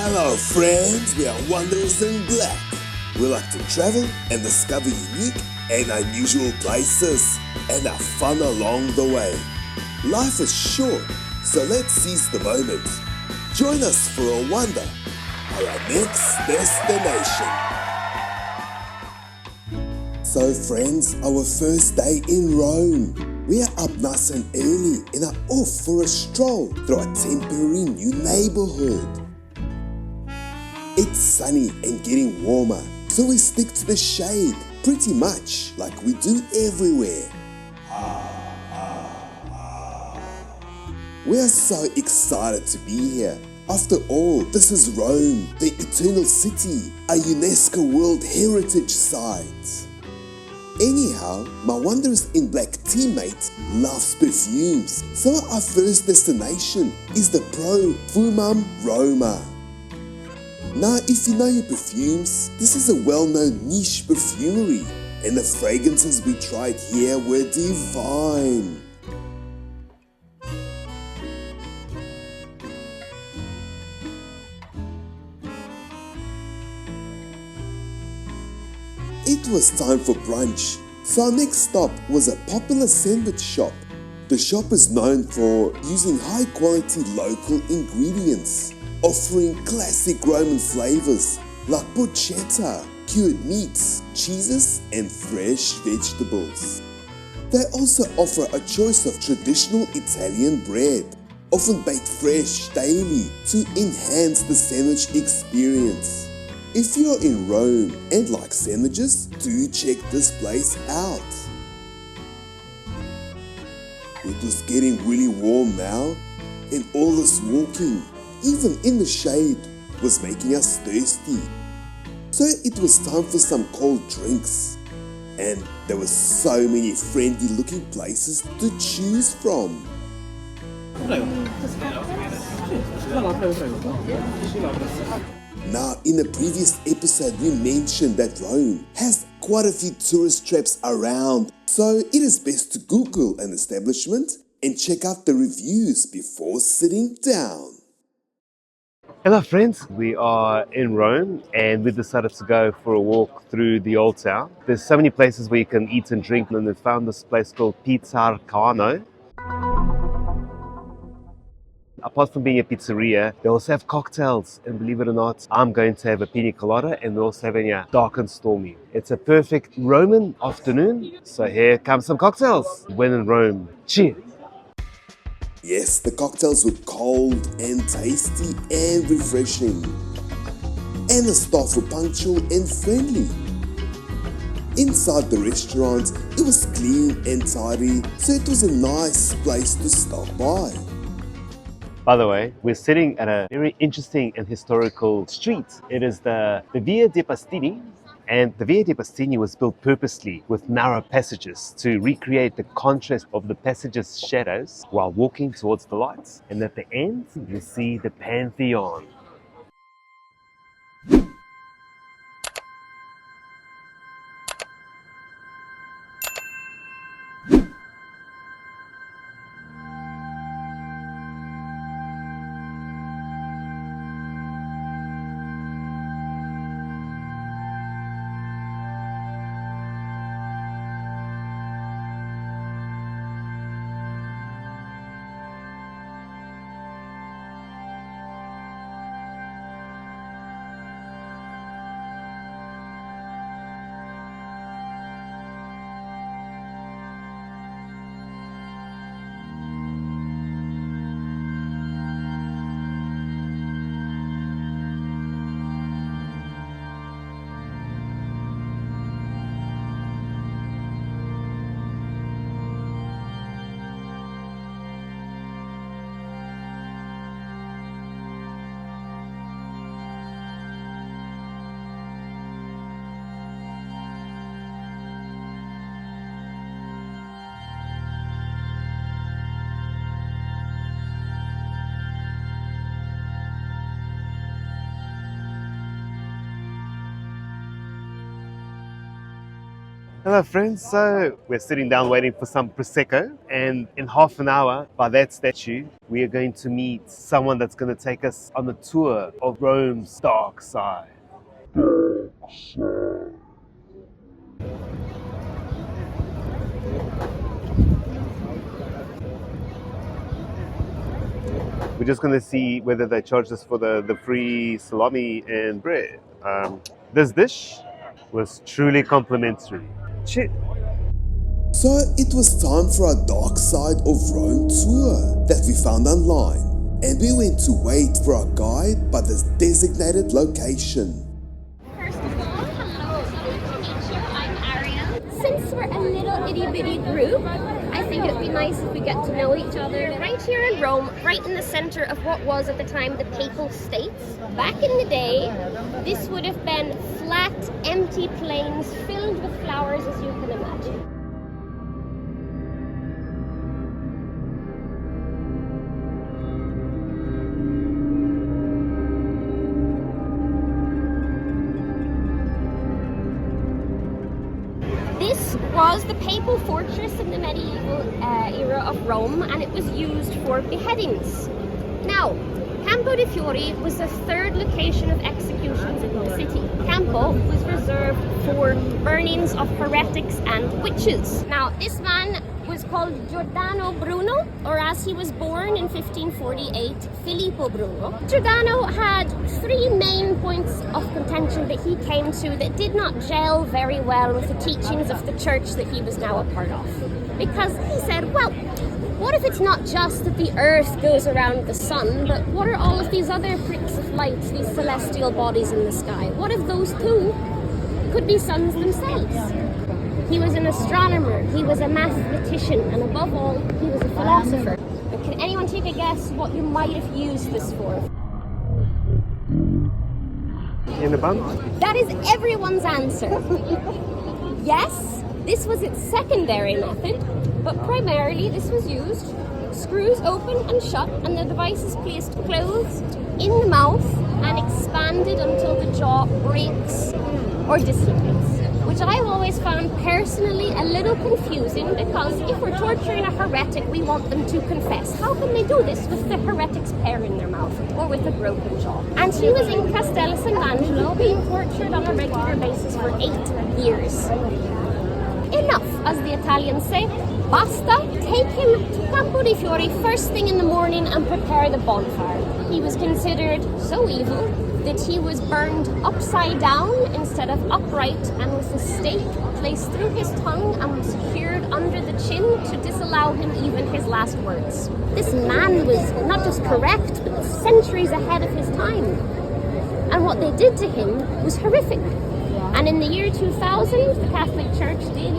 Hello friends, we are Wanderers in Black. We like to travel and discover unique and unusual places and have fun along the way. Life is short, so let's seize the moment. Join us for a wander at our next destination. So friends, our first day in Rome. We are up nice and early and are off for a stroll through a temporary new neighborhood. It's sunny and getting warmer, so we stick to the shade, pretty much like we do everywhere. We are so excited to be here. After all, this is Rome, the Eternal City, a UNESCO World Heritage Site. Anyhow, my Wanderers in Black teammate loves perfumes, so our first destination is the PRO-FUMUM Roma. Now, if you know your perfumes, this is a well-known niche perfumery, and the fragrances we tried here were divine. It was time for brunch, so our next stop was a popular sandwich shop. The shop is known for using high-quality local ingredients, offering classic Roman flavors like porchetta, cured meats, cheeses, and fresh vegetables. They also offer a choice of traditional Italian bread, often baked fresh daily to enhance the sandwich experience. If you're in Rome and like sandwiches, do check this place out. It was getting really warm now, and all this walking, even in the shade, was making us thirsty. So it was time for some cold drinks, and there were so many friendly looking places to choose from. Now, in a previous episode, we mentioned that Rome has quite a few tourist traps around, so it is best to Google an establishment and check out the reviews before sitting down. Hello friends, we are in Rome and we decided to go for a walk through the old town. There's so many places where you can eat and drink, and we found this place called Piazza Campa. Apart from being a pizzeria, they also have cocktails, and believe it or not, I'm going to have a pina colada, and we're also having a dark and stormy. It's a perfect Roman afternoon, so here come some cocktails. When in Rome, cheers! Yes, the cocktails were cold and tasty and refreshing. And the staff were punctual and friendly. Inside the restaurant, it was clean and tidy, so it was a nice place to stop by. By the way, we're sitting at a very interesting and historical street. It is the Via dei Pastini, and the Via dei Pastini was built purposely with narrow passages to recreate the contrast of the passage's shadows while walking towards the lights. And at the end, you see the Pantheon. Hello friends, so we're sitting down waiting for some Prosecco, and in half an hour by that statue we are going to meet someone that's going to take us on a tour of Rome's dark side. We're just going to see whether they charge us for the free salami and bread. This dish was truly complimentary. So it was time for our dark side of Rome tour that we found online, and we went to wait for our guide by this designated location. First of all, hello, lovely to meet you. I'm Ariel. Since we're a little itty bitty group, I think it would be nice if we get to know each other. Right here in Rome, right in the center of what was at the time the Papal States. Back in the day, this would have been flat, empty plains filled with flowers, as you can imagine. This was the papal fortress in the medieval era of Rome, and it was used for beheadings. Now, Campo de Fiori was the third location of executions in the city. Campo was reserved for burnings of heretics and witches. Now, this man was called Giordano Bruno, or as he was born in 1548, Filippo Bruno. Giordano had three main points of contention that he came to that did not gel very well with the teachings of the church that he was now a part of. Because he said, well, what if it's not just that the earth goes around the sun, but what are all of these other pricks of light, these celestial bodies in the sky? What if those too could be suns themselves? He was an astronomer, he was a mathematician, and above all, he was a philosopher. But can anyone take a guess what you might have used this for? In a bun? That is everyone's answer. Yes, this was its secondary method, but primarily this was used. Screws open and shut, and the device is placed closed in the mouth and expanded until the jaw breaks or dislocates. Which I've always found personally a little confusing, because if we're torturing a heretic, we want them to confess. How can they do this with the heretic's pear in their mouth or with a broken jaw? And he was in Castel Sant'Angelo being tortured on a regular basis for 8 years. Enough, as the Italians say. Basta. Take him to Campo de Fiori first thing in the morning and prepare the bonfire. He was considered so evil that he was burned upside down instead of upright, and with a stake placed through his tongue and secured under the chin to disallow him even his last words. This man was not just correct, but centuries ahead of his time. And what they did to him was horrific. And in the year 2000, the Catholic Church did,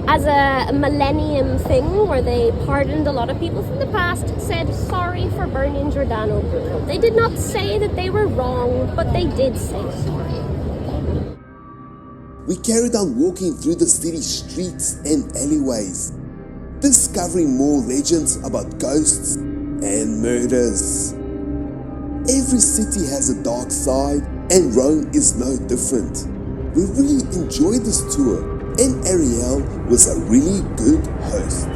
as a millennium thing where they pardoned a lot of people from the past, said sorry for burning Giordano Bruno. They did not say that they were wrong, but they did say sorry. We carried on walking through the city streets and alleyways, discovering more legends about ghosts and murders. Every city has a dark side, and Rome is no different. We really enjoyed this tour, and Ariel was a really good host.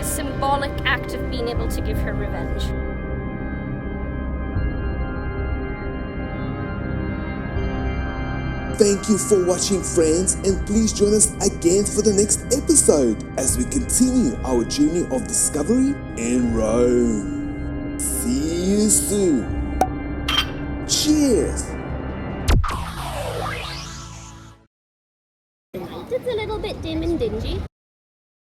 symbolic act of being able to give her revenge. Thank you for watching, friends, and please join us again for the next episode as we continue our journey of discovery in Rome. See you soon. Cheers! It's a little bit dim and dingy.